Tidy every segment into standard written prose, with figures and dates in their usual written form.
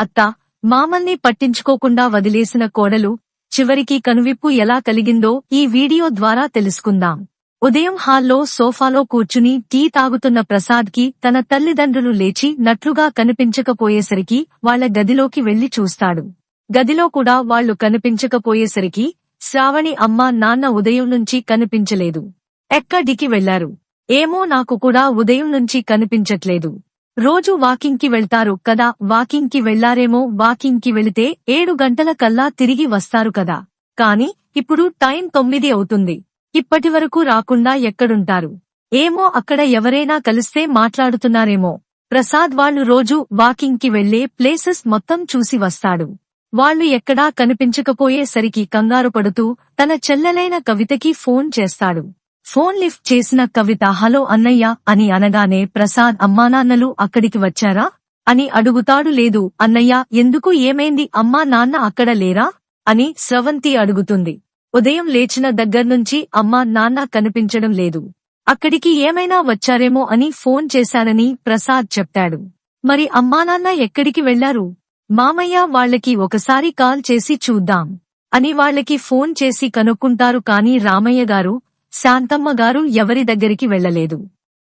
అత్త, మామల్ని పట్టించుకోకుండా వదిలేసిన కోడలు చివరికి కనువిప్పు ఎలా కలిగిందో ఈ వీడియో ద్వారా తెలుసుకుందాం. ఉదయం హాల్లో సోఫాలో కూర్చుని టీ తాగుతున్న ప్రసాద్కి తన తల్లిదండ్రులు లేచి నట్లుగా కనిపించకపోయేసరికి వాళ్ల గదిలోకి వెళ్లి చూస్తాడు. గదిలో కూడా వాళ్లు కనిపించకపోయేసరికి శ్రావణి అమ్మా నాన్న ఉదయం నుంచి కనిపించలేదు. ఎక్కడికి వెళ్లారు ఏమో, నాకు కూడా ఉదయం నుంచి కనిపించట్లేదు. రోజు వాకింగ్ కి వెళ్తారు కదా, వాకింగ్ కి వెళ్లారేమో, వాకింగ్ కి వెళితే 7 గంటల కల్లా తిరిగి వస్తారు కదా. కాని ఇప్పుడు టైం 9 అవుతుంది. ఇప్పటివరకు రాకుండా ఎక్కడుంటారు ఏమో, అక్కడ ఎవరైనా కలిస్తే మాట్లాడుతున్నారేమో. ప్రసాద్ వాళ్లు రోజు వాకింగ్ కి వెళ్లే ప్లేసెస్ మొత్తం చూసి వస్తాడు. వాళ్లు ఎక్కడా కనిపించకపోయేసరికి కంగారు పడుతూ తన చెల్లెలైన కవితకి ఫోన్ చేస్తాడు. ఫోన్ లిఫ్ట్ చేసిన కవిత హలో అన్నయ్య అని అనగానే ప్రసాద్ అమ్మానాన్నలు అక్కడికి వచ్చారా అని అడుగుతాడు. లేదు అన్నయ్య, ఎందుకు, ఏమైంది, అమ్మా నాన్న అక్కడ లేరా అని స్రవంతి అడుగుతుంది. ఉదయం లేచిన దగ్గర్నుంచి అమ్మా నాన్న కనిపించడం లేదు. అక్కడికి ఏమైనా వచ్చారేమో అని ఫోన్ చేశానని ప్రసాద్ చెప్పాడు. మరి అమ్మానాన్న ఎక్కడికి వెళ్లారు? మామయ్య వాళ్లకి ఒకసారి కాల్ చేసి చూద్దాం అని వాళ్లకి ఫోన్ చేసి కనుక్కుంటారు. కాని రామయ్య గారు, శాంతమ్మ గారు ఎవరి దగ్గరికి వెళ్లలేదు.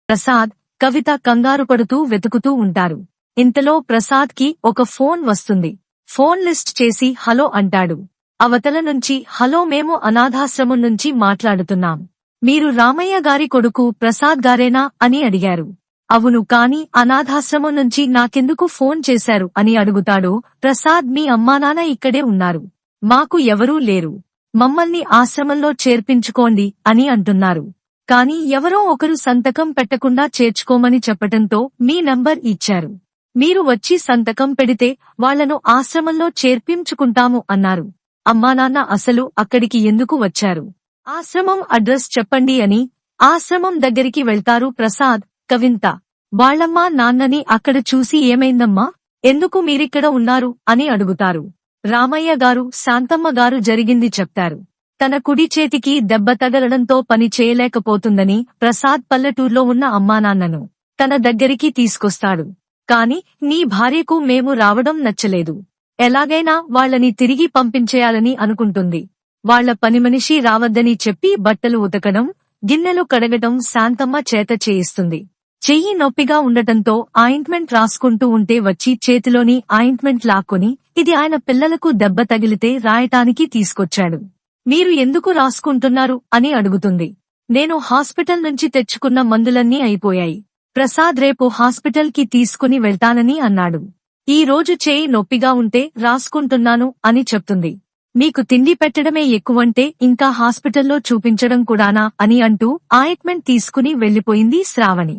ప్రసాద్, కవిత కంగారు పడుతూ వెతుకుతూ ఉంటారు. ఇంతలో ప్రసాద్ కి ఒక ఫోన్ వస్తుంది. ఫోన్ లిస్ట్ చేసి హలో అంటాడు. అవతల నుంచి హలో, మేము అనాథాశ్రమం నుంచి మాట్లాడుతున్నాం. మీరు రామయ్య గారి కొడుకు ప్రసాద్ గారేనా అని అడిగారు. అవును, కాని అనాథాశ్రమం నుంచి నాకెందుకు ఫోన్ చేశారు అని అడుగుతాడు. ప్రసాద్, మీ అమ్మానాన్న ఇక్కడే ఉన్నారు. మాకు ఎవరూ లేరు. మమ్మల్ని ఆశ్రమంలో చేర్పించుకోండి అని అంటున్నారు. కాని ఎవరో ఒకరు సంతకం పెట్టకుండా చేర్చుకోమని చెప్పటంతో మీ నంబర్ ఇచ్చారు. మీరు వచ్చి సంతకం పెడితే వాళ్లను ఆశ్రమంలో చేర్పించుకుంటాము అన్నారు. అమ్మానాన్న అసలు అక్కడికి ఎందుకు వచ్చారు? ఆశ్రమం అడ్రస్ చెప్పండి అని ఆశ్రమం దగ్గరికి వెళ్తారు ప్రసాద్, కవిత. వాళ్లమ్మా నాన్నని అక్కడ చూసి ఏమైందమ్మా, ఎందుకు మీరిక్కడ ఉన్నారు అని అడుగుతారు. రామయ్య గారు, శాంతమ్మ గారు జరిగింది చెప్తారు. తన కుడి చేతికి దెబ్బ తగలడంతో పని చేయలేకపోతుందని ప్రసాద్ పల్లెటూర్లో ఉన్న అమ్మానాన్నను తన దగ్గరికి తీసుకొస్తాడు. కాని నీ భార్యకు మేము రావడం నచ్చలేదు. ఎలాగైనా వాళ్లని తిరిగి పంపించేయాలని అనుకుంటుంది. వాళ్ల పనిమనిషి రావద్దని చెప్పి బట్టలు ఉతకడం, గిన్నెలు కడగటం శాంతమ్మ చేత చేయిస్తుంది. చెయ్యి నొప్పిగా ఉండటంతో ఆయింట్మెంట్ రాసుకుంటూ ఉంటే వచ్చి చేతిలోని ఆయింట్మెంట్ లాక్కొని, ఇది ఆయన పిల్లలకు దెబ్బ తగిలితే రాయటానికి తీసుకొచ్చాడు. మీరు ఎందుకు రాసుకుంటున్నారు అని అడుగుతుంది. నేను హాస్పిటల్ నుంచి తెచ్చుకున్న మందులన్నీ అయిపోయాయి. ప్రసాద్ రేపు హాస్పిటల్ కి తీసుకుని వెళ్తానని అన్నాడు. ఈ రోజు చేయి నొప్పిగా ఉంటే రాసుకుంటున్నాను అని చెప్తుంది. మీకు తిండి పెట్టడమే ఎక్కువంటే ఇంకా హాస్పిటల్లో చూపించడం కూడానా అని అంటూ ఆయింట్మెంట్ తీసుకుని వెళ్లిపోయింది శ్రావణి.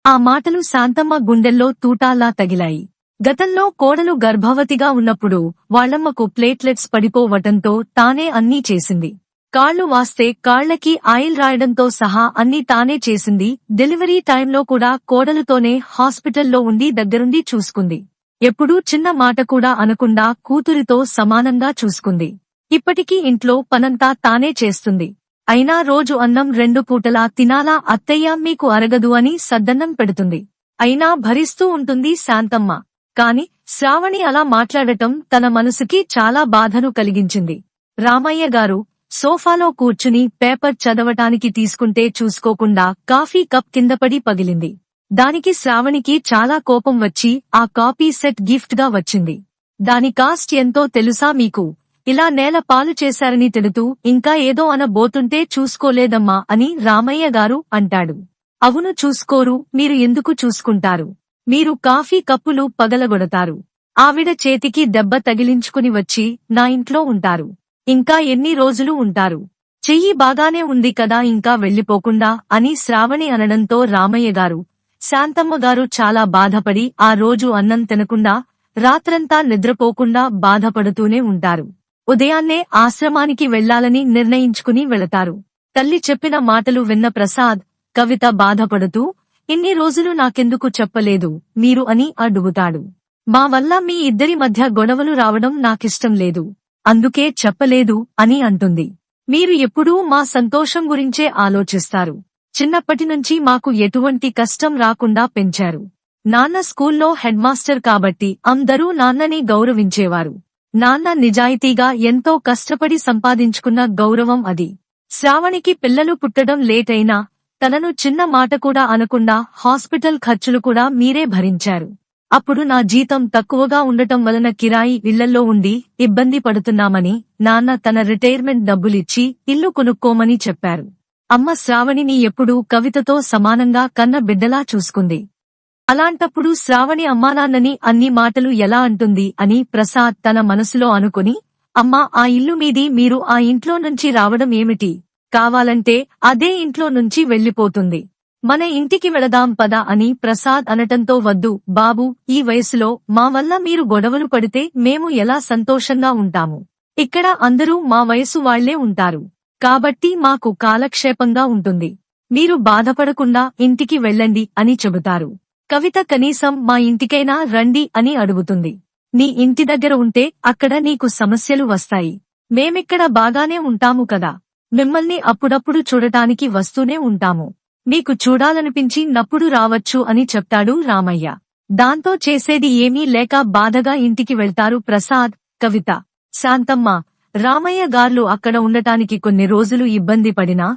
ఆ మాటలు శాంతమ్మ గుండెల్లో తూటాల్లా తగిలాయి. గతంలో కోడలు గర్భవతిగా ఉన్నప్పుడు వాళ్లమ్మకు ప్లేట్లెట్స్ పడిపోవటంతో తానే అన్నీ చేసింది. కాళ్లు వాస్తే కాళ్లకి ఆయిల్ రాయడంతో సహా అన్నీ తానే చేసింది. డెలివరీ టైంలో కూడా కోడలుతోనే హాస్పిటల్లో ఉండి దగ్గరుండి చూసుకుంది. ఎప్పుడూ చిన్న మాట కూడా అనకుండా కూతురితో సమానంగా చూసుకుంది. ఇప్పటికీ ఇంట్లో పనంతా తానే చేస్తుంది. అయినా రోజు అన్నం 2 పూటలా తినాలా అత్తయ్య, మీకు అరగదు అని సద్దన్నం పెడుతుంది. అయినా భరిస్తూ ఉంటుంది శాంతమ్మ. కాని శ్రావణి అలా మాట్లాడటం తన మనసుకి చాలా బాధను కలిగించింది. రామయ్య గారు సోఫాలో కూర్చుని పేపర్ చదవటానికి తీసుకుంటే చూసుకోకుండా కాఫీ కప్ కిందపడి పగిలింది. దానికి శ్రావణికి చాలా కోపం వచ్చి ఆ కాపీ సెట్ గిఫ్ట్ గా వచ్చింది. దాని కాస్ట్ ఎంతో తెలుసా మీకు? ఇలా నేల పాలు చేశారని తిడుతూ ఇంకా ఏదో అనబోతుంటే చూసుకోలేదమ్మా అని రామయ్య గారు అంటాడు. అవును, చూసుకోరు. మీరు ఎందుకు చూసుకుంటారు? మీరు కాఫీ కప్పులు పగలగొడతారు. ఆవిడ చేతికి దెబ్బ తగిలించుకుని వచ్చి నా ఇంట్లో ఉంటారు. ఇంకా ఎన్ని రోజులు ఉంటారు? చెయ్యి బాగానే ఉంది కదా, ఇంకా వెళ్లిపోకుండా అని శ్రావణి అనడంతో రామయ్య గారు, శాంతమ్మ గారు చాలా బాధపడి ఆ రోజు అన్నం తినకుండా రాత్రంతా నిద్రపోకుండా బాధపడుతూనే ఉంటారు. ఉదయాన్నే ఆశ్రమానికి వెళ్లాలని నిర్ణయించుకుని వెళతారు. తల్లి చెప్పిన మాటలు విన్న ప్రసాద్, కవిత బాధపడుతూ, ఇన్ని రోజులు నాకెందుకు చెప్పలేదు మీరు అని అడుగుతాడు. మా వల్ల మీ ఇద్దరి మధ్య గొడవలు రావడం నాకిష్టం లేదు, అందుకే చెప్పలేదు అని అంటుంది. మీరు ఎప్పుడూ మా సంతోషం గురించే ఆలోచిస్తారు. చిన్నప్పటినుంచి మాకు ఎటువంటి కష్టం రాకుండా పెంచారు. నాన్న స్కూల్లో హెడ్ మాస్టర్ కాబట్టి అందరూ నాన్నని గౌరవించేవారు. నాన్న నిజాయితీగా ఎంతో కష్టపడి సంపాదించుకున్న గౌరవం అది. శ్రావణికి పిల్లలు పుట్టడం లేట్ అయినా తనను చిన్న మాట కూడా అనకుండా హాస్పిటల్ ఖర్చులు కూడా మీరే భరించారు. అప్పుడు నా జీతం తక్కువగా ఉండటం వలన కిరాయి ఇళ్లల్లో ఉండి ఇబ్బంది పడుతున్నామని నాన్న తన రిటైర్మెంట్ డబ్బులిచ్చి ఇల్లు కొనుక్కోమని చెప్పారు. అమ్మ శ్రావణిని ఎప్పుడూ కవితతో సమానంగా కన్న బిడ్డలా చూసుకుంది. అలాంటప్పుడు శ్రావణి అమ్మానాన్నని అన్ని మాటలు ఎలా అంటుంది అని ప్రసాద్ తన మనసులో అనుకుని, అమ్మా ఆ ఇల్లు మీది, మీరు ఆ ఇంట్లో నుంచి రావడం ఏమిటి? కావాలంటే అదే ఇంట్లో నుంచి వెళ్లిపోతుంది. మన ఇంటికి వెళదాం పద అని ప్రసాద్ అనటంతో, వద్దు బాబూ, ఈ వయసులో మా వల్ల మీరు గొడవలు పడితే మేము ఎలా సంతోషంగా ఉంటాము? ఇక్కడ అందరూ మా వయసు వాళ్లే ఉంటారు కాబట్టి మాకు కాలక్షేపంగా ఉంటుంది. మీరు బాధపడకుండా ఇంటికి వెళ్ళండి అని చెబుతారు. కవిత కనీసం మా ఇంటికైనా రండి అని అడుగుతుంది. నీ ఇంటి దగ్గర ఉంటే అక్కడ నీకు సమస్యలు వస్తాయి. మేమిక్కడ బాగానే ఉంటాము కదా. మిమ్మల్ని అప్పుడప్పుడు చూడటానికి వస్తూనే ఉంటాము. మీకు చూడాలనిపించి నప్పుడు రావచ్చు అని చెప్తాడు రామయ్య. దాంతో చేసేది ఏమీ లేక బాధగా ఇంటికి వెళ్తారు ప్రసాద్, కవిత. శాంతమ్మ, రామయ్య గార్లు అక్కడ ఉండటానికి కొన్ని రోజులు ఇబ్బంది పడినా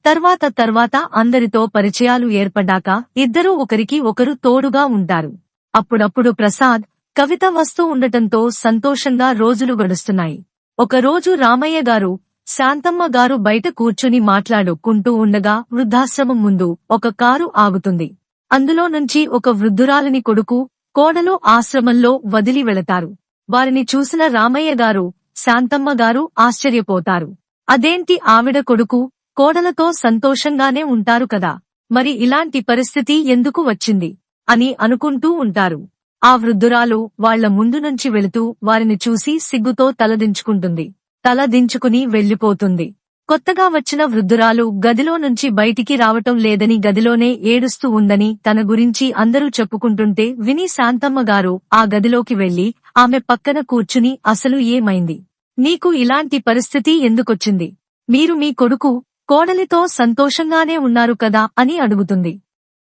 తర్వాత అందరితో పరిచయాలు ఏర్పడ్డాక ఇద్దరూ ఒకరికి ఒకరు తోడుగా ఉంటారు. అప్పుడప్పుడు ప్రసాద్, కవిత వస్తూ ఉండటంతో సంతోషంగా రోజులు గడుస్తున్నాయి. ఒకరోజు రామయ్య గారు, శాంతమ్మ గారు బయట కూర్చుని మాట్లాడుకుంటూ ఉండగా వృద్ధాశ్రమం ముందు ఒక కారు ఆగుతుంది. అందులో నుంచి ఒక వృద్ధురాలిని కొడుకు, కోడలు ఆశ్రమంలో వదిలి వెళతారు. వారిని చూసిన రామయ్య గారు, శాంతమ్మ గారు ఆశ్చర్యపోతారు. అదేంటి, ఆవిడ కొడుకు కోడలతో సంతోషంగానే ఉంటారు కదా, మరి ఇలాంటి పరిస్థితి ఎందుకు వచ్చింది అని అనుకుంటూ ఉంటారు. ఆ వృద్ధురాలు వాళ్ల ముందు నుంచి వెళుతూ వారిని చూసి సిగ్గుతో తలదించుకుంటుంది. తల దించుకుని వెళ్లిపోతుంది. కొత్తగా వచ్చిన వృద్ధురాలు గదిలో నుంచి బయటికి రావటం లేదని, గదిలోనే ఏడుస్తూ ఉందని తన గురించి అందరూ చెప్పుకుంటుంటే విని శాంతమ్మ గారు ఆ గదిలోకి వెళ్లి ఆమె పక్కన కూర్చుని, అసలు ఏమైంది? నీకు ఇలాంటి పరిస్థితి ఎందుకొచ్చింది? మీరు మీ కొడుకు కోడలితో సంతోషంగానే ఉన్నారు కదా అని అడుగుతుంది.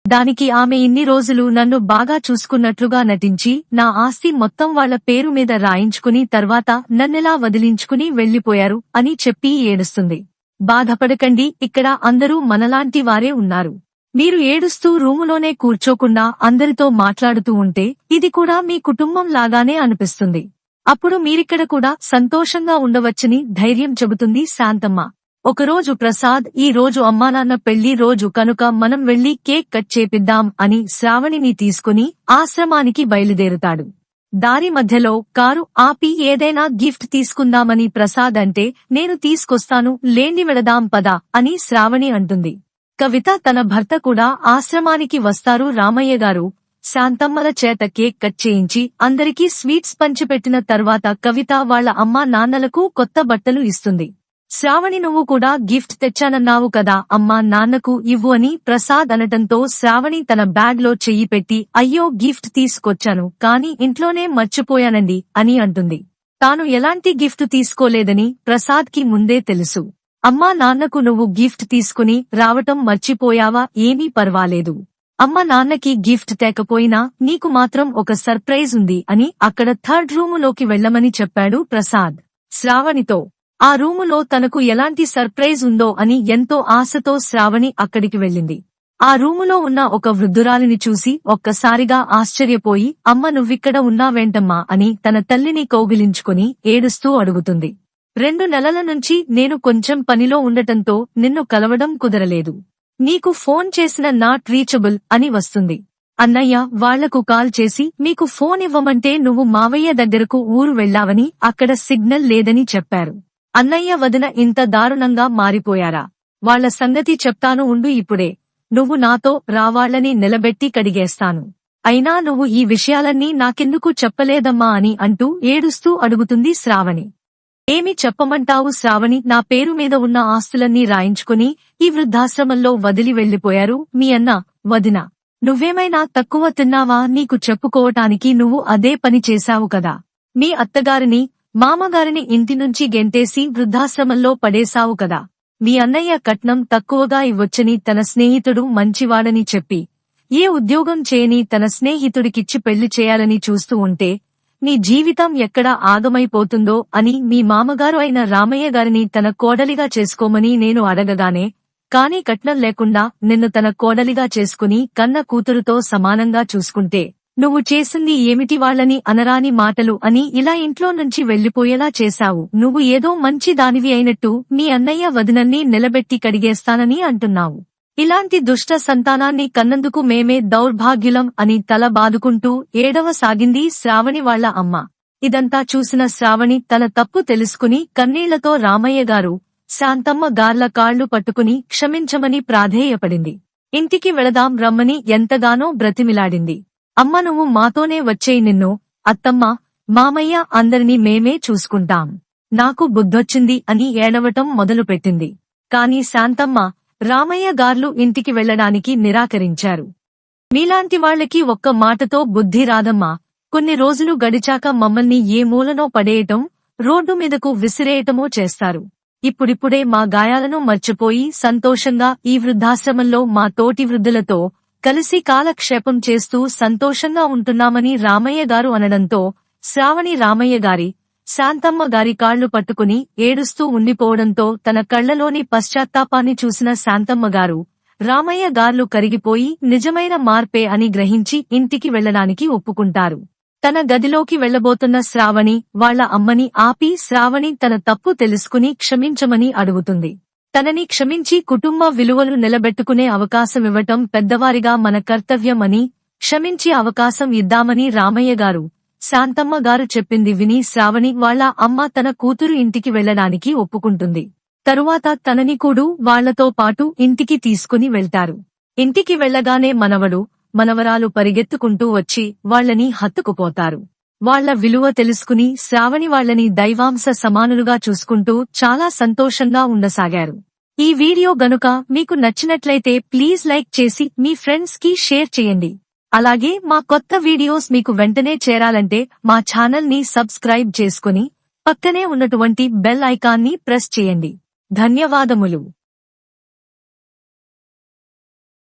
దానికి ఆమె, ఇన్ని రోజులు నన్ను బాగా చూసుకున్నట్లుగా నటించి నా ఆస్తి మొత్తం వాళ్ల పేరు మీద రాయించుకుని తర్వాత నన్నెలా వదిలించుకుని వెళ్లిపోయారు అని చెప్పి ఏడుస్తుంది. బాధపడకండి, ఇక్కడ అందరూ మనలాంటి వారే ఉన్నారు. మీరు ఏడుస్తూ రూములోనే కూర్చోకుండా అందరితో మాట్లాడుతూ ఉంటే ఇది కూడా మీ కుటుంబం లాగానే అనిపిస్తుంది. అప్పుడు మీరిక్కడ కూడా సంతోషంగా ఉండవచ్చని ధైర్యం చెబుతుంది శాంతమ్మ. ఒకరోజు ప్రసాద్, ఈ రోజు అమ్మానాన్న పెళ్లి రోజు కనుక మనం వెళ్లి కేక్ కట్ చేపిద్దాం అని శ్రావణిని తీసుకుని ఆశ్రమానికి బయలుదేరుతాడు. దారి మధ్యలో కారు ఆపి ఏదైనా గిఫ్ట్ తీసుకుందామని ప్రసాద్ అంటే, నేను తీసుకొస్తాను లేండి వెళదాం పద అని శ్రావణి అంటుంది. కవిత తన భర్త కూడా ఆశ్రమానికి వస్తారు. రామయ్య గారు శాంతమ్మల చేత కేక్ కట్ చేయించి అందరికీ స్వీట్స్ పంచిపెట్టిన తర్వాత కవిత వాళ్ల అమ్మా నాన్నలకు కొత్త బట్టలు ఇస్తుంది. శ్రావణి, నువ్వు కూడా గిఫ్ట్ తెచ్చానన్నావు కదా, అమ్మా నాన్నకు ఇవ్వు అని ప్రసాద్ అనటంతో శ్రావణి తన బ్యాగ్ లో చెయ్యి పెట్టి, అయ్యో గిఫ్ట్ తీసుకొచ్చాను కానీ ఇంట్లోనే మర్చిపోయానండి అని అంటుంది. తాను ఎలాంటి గిఫ్ట్ తీసుకోలేదని ప్రసాద్ కి ముందే తెలుసు. అమ్మా నాన్నకు నువ్వు గిఫ్ట్ తీసుకుని రావటం మర్చిపోయావా? ఏమీ పర్వాలేదు. అమ్మ నాన్నకి గిఫ్ట్ తేకపోయినా నీకు మాత్రం ఒక సర్ప్రైజ్ ఉంది అని అక్కడ థర్డ్ రూములోకి వెళ్లమని చెప్పాడు ప్రసాద్ శ్రావణితో. ఆ రూములో తనకు ఎలాంటి సర్ప్రైజ్ ఉందో అని ఎంతో ఆశతో శ్రావణి అక్కడికి వెళ్ళింది. ఆ రూములో ఉన్న ఒక వృద్ధురాలిని చూసి ఒక్కసారిగా ఆశ్చర్యపోయి, అమ్మ నువ్విక్కడ ఉన్నావేంటమ్మా అని తన తల్లిని కౌగిలించుకుని ఏడుస్తూ అడుగుతుంది. 2 నెలల నుంచి నేను కొంచెం పనిలో ఉండటంతో నిన్ను కలవడం కుదరలేదు. నీకు ఫోన్ చేసిన నాట్ రీచబుల్ అని వస్తుంది. అన్నయ్య వాళ్లకు కాల్ చేసి మీకు ఫోన్ ఇవ్వమంటే నువ్వు మావయ్య దగ్గరకు ఊరు వెళ్లావని, అక్కడ సిగ్నల్ లేదని చెప్పారు. అన్నయ్య వదిన ఇంత దారుణంగా మారిపోయారా? వాళ్ల సంగతి చెప్తాను ఉండు ఇప్పుడే. నువ్వు నాతో రావాళ్లని నిలబెట్టి కడిగేస్తాను. అయినా నువ్వు ఈ విషయాలన్నీ నాకెందుకు చెప్పలేదమ్మా అని అంటూ ఏడుస్తూ అడుగుతుంది శ్రావణి. ఏమి చెప్పమంటావు శ్రావణి, నా పేరు మీద ఉన్న ఆస్తులన్నీ రాయించుకుని ఈ వృద్ధాశ్రమంలో వదిలి వెళ్లిపోయారు మీ అన్న, వదిన. నువ్వేమైనా తక్కువ తిన్నావా? నీకు చెప్పుకోవటానికి నువ్వు అదే పని చేశావు కదా. మీ అత్తగారిని మామగారిని ఇంటి నుంచి గెంటేసి వృద్ధాశ్రమంలో పడేశావు కదా. మీ అన్నయ్య కట్నం తక్కువగా ఇవ్వొచ్చని తన స్నేహితుడు మంచివాడని చెప్పి ఏ ఉద్యోగం చేయని తన స్నేహితుడికిచ్చి పెళ్లి చేయాలని చూస్తూ ఉంటే నీ జీవితం ఎక్కడ ఆగమైపోతుందో అని మీ మామగారు అయిన రామయ్య గారిని తన కోడలిగా చేసుకోమని నేను అడగగానే, కానీ కట్నం లేకుండా నిన్ను తన కోడలిగా చేసుకుని కన్న కూతురుతో సమానంగా చూసుకుంటే నువ్వు చేసింది ఏమిటి వాళ్ళని అనరాని మాటలు అని ఇలా ఇంట్లో నుంచి వెళ్లిపోయేలా చేశావు. నువ్వు ఏదో మంచి దానివి అయినట్టు మీ అన్నయ్య వదినల్ని నిలబెట్టి కడిగేస్తానని అంటున్నావు. ఇలాంటి దుష్ట సంతానాన్ని కన్నందుకు మేమే దౌర్భాగ్యులం అని తల బాదుకుంటూ ఏడవసాగింది శ్రావణి వాళ్ల అమ్మ. ఇదంతా చూసిన శ్రావణి తన తప్పు తెలుసుకుని కన్నీళ్లతో రామయ్య గారు, శాంతమ్మ గార్ల కాళ్లు పట్టుకుని క్షమించమని ప్రాధేయపడింది. ఇంటికి వెళదాం రమ్మని ఎంతగానో బ్రతిమిలాడింది. అమ్మ నువ్వు మాతోనే వచ్చేయ్, నిన్ను అత్తమ్మ మామయ్య అందరినీ మేమే చూసుకుంటాం, నాకు బుద్ధొచ్చింది అని ఏడవటం మొదలుపెట్టింది. కాని శాంతమ్మ, రామయ్య గార్లు ఇంటికి వెళ్లడానికి నిరాకరించారు. మీలాంటి వాళ్లకి ఒక్క మాటతో బుద్ధి రాదమ్మా, కొన్ని రోజులు గడిచాక మమ్మల్ని ఏ మూలనో పడేయటం, రోడ్డు మీదకు విసిరేయటమో చేస్తారు. ఇప్పుడిప్పుడే మా గాయాలను మర్చిపోయి సంతోషంగా ఈ వృద్ధాశ్రమంలో మా తోటి వృద్ధులతో కలిసి కాలక్షేపం చేస్తూ సంతోషంగా ఉంటున్నామని రామయ్య గారు అనడంతో శ్రావణి రామయ్య గారి, శాంతమ్మ గారి కాళ్లు పట్టుకుని ఏడుస్తూ ఉండిపోవడంతో తన కళ్లలోని పశ్చాత్తాపాన్ని చూసిన శాంతమ్మ గారు, రామయ్య గార్లు కరిగిపోయి నిజమైన మార్పే అని గ్రహించి ఇంటికి వెళ్లడానికి ఒప్పుకుంటారు. తన గదిలోకి వెళ్లబోతున్న శ్రావణి వాళ్ల అమ్మని ఆపి శ్రావణి తన తప్పు తెలుసుకుని క్షమించమని అడుగుతుంది. తనని క్షమించి కుటుంబ విలువలు నిలబెట్టుకునే అవకాశమివ్వటం పెద్దవారిగా మన కర్తవ్యం అని, క్షమించి అవకాశం ఇద్దామని రామయ్య గారు, శాంతమ్మ గారు చెప్పింది విని శ్రావణి వాళ్ల అమ్మ తన కూతురు ఇంటికి వెళ్లడానికి ఒప్పుకుంటుంది. తరువాత తనని కూడా వాళ్లతో పాటు ఇంటికి తీసుకుని వెళ్తారు. ఇంటికి వెళ్లగానే మనవడు, మనవరాలు పరిగెత్తుకుంటూ వచ్చి వాళ్లని హత్తుకుపోతారు. వాళ్ల విలువ తెలుసుకుని శ్రావణి వాళ్లని దైవాంశ సమానులుగా చూసుకుంటూ చాలా సంతోషంగా ఉండసాగారు. ఈ వీడియో గనుక మీకు నచ్చినట్లయితే ప్లీజ్ లైక్ చేసి మీ ఫ్రెండ్స్ కి షేర్ చేయండి. అలాగే మా కొత్త వీడియోస్ మీకు వెంటనే చేరాలంటే మా ఛానల్ ని సబ్స్క్రైబ్ చేసుకుని పక్కనే ఉన్నటువంటి బెల్ ఐకాన్ ని ప్రెస్ చేయండి. ధన్యవాదములు.